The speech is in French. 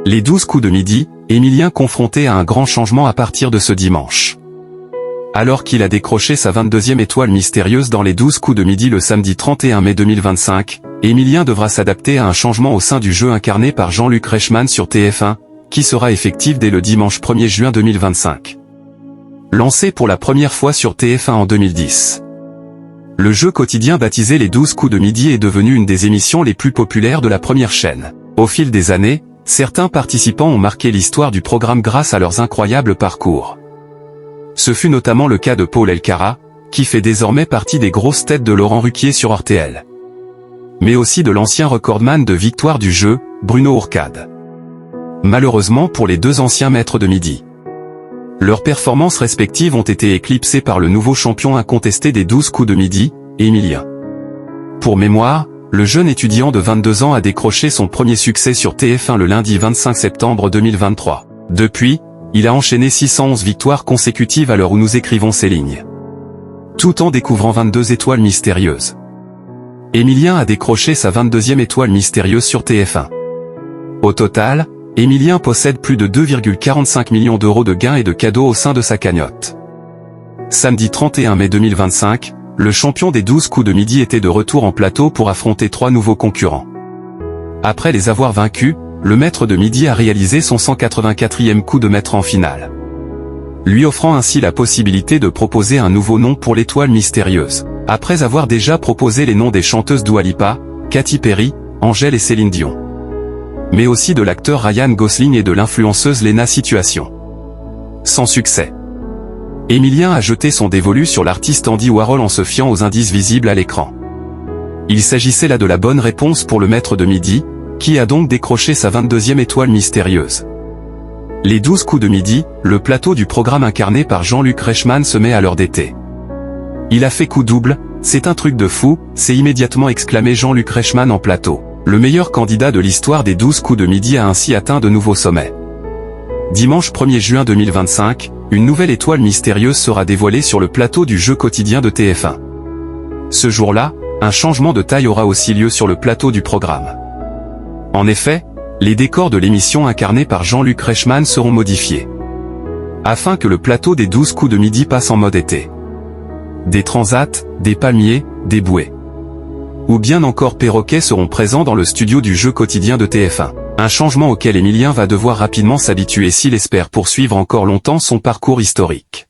Les 12 coups de midi, Emilien confronté à un grand changement à partir de ce dimanche. Alors qu'il a décroché sa 22e étoile mystérieuse dans les 12 coups de midi le samedi 31 mai 2025, Emilien devra s'adapter à un changement au sein du jeu incarné par Jean-Luc Reichmann sur TF1, qui sera effectif dès le dimanche 1er juin 2025. Lancé pour la première fois sur TF1 en 2010. Le jeu quotidien baptisé les 12 coups de midi est devenu une des émissions les plus populaires de la première chaîne. Au fil des années, certains participants ont marqué l'histoire du programme grâce à leurs incroyables parcours. Ce fut notamment le cas de Paul Elkarat, qui fait désormais partie des grosses têtes de Laurent Ruquier sur RTL. Mais aussi de l'ancien recordman de victoire du jeu, Bruno Ourcade. Malheureusement pour les deux anciens maîtres de midi. Leurs performances respectives ont été éclipsées par le nouveau champion incontesté des 12 coups de midi, Emilien. Pour mémoire, le jeune étudiant de 22 ans a décroché son premier succès sur TF1 le lundi 25 septembre 2023. Depuis, il a enchaîné 611 victoires consécutives à l'heure où nous écrivons ces lignes. Tout en découvrant 22 étoiles mystérieuses. Emilien a décroché sa 22e étoile mystérieuse sur TF1. Au total, Emilien possède plus de 2,45 millions d'euros de gains et de cadeaux au sein de sa cagnotte. Samedi 31 mai 2025, le champion des 12 coups de midi était de retour en plateau pour affronter 3 nouveaux concurrents. Après les avoir vaincus, le maître de midi a réalisé son 184e coup de maître en finale. Lui offrant ainsi la possibilité de proposer un nouveau nom pour l'étoile mystérieuse, après avoir déjà proposé les noms des chanteuses Dua Lipa, Katy Perry, Angèle et Céline Dion. Mais aussi de l'acteur Ryan Gosling et de l'influenceuse Lena Situation. Sans succès. Emilien a jeté son dévolu sur l'artiste Andy Warhol en se fiant aux indices visibles à l'écran. Il s'agissait là de la bonne réponse pour le maître de midi, qui a donc décroché sa 22e étoile mystérieuse. Les 12 coups de midi, le plateau du programme incarné par Jean-Luc Reichmann se met à l'heure d'été. Il a fait coup double, c'est un truc de fou, s'est immédiatement exclamé Jean-Luc Reichmann en plateau. Le meilleur candidat de l'histoire des 12 coups de midi a ainsi atteint de nouveaux sommets. Dimanche 1er juin 2025, une nouvelle étoile mystérieuse sera dévoilée sur le plateau du jeu quotidien de TF1. Ce jour-là, un changement de taille aura aussi lieu sur le plateau du programme. En effet, les décors de l'émission incarnée par Jean-Luc Reichmann seront modifiés. Afin que le plateau des 12 coups de midi passe en mode été. Des transats, des palmiers, des bouées. Ou bien encore perroquets seront présents dans le studio du jeu quotidien de TF1. Un changement auquel Emilien va devoir rapidement s'habituer s'il espère poursuivre encore longtemps son parcours historique.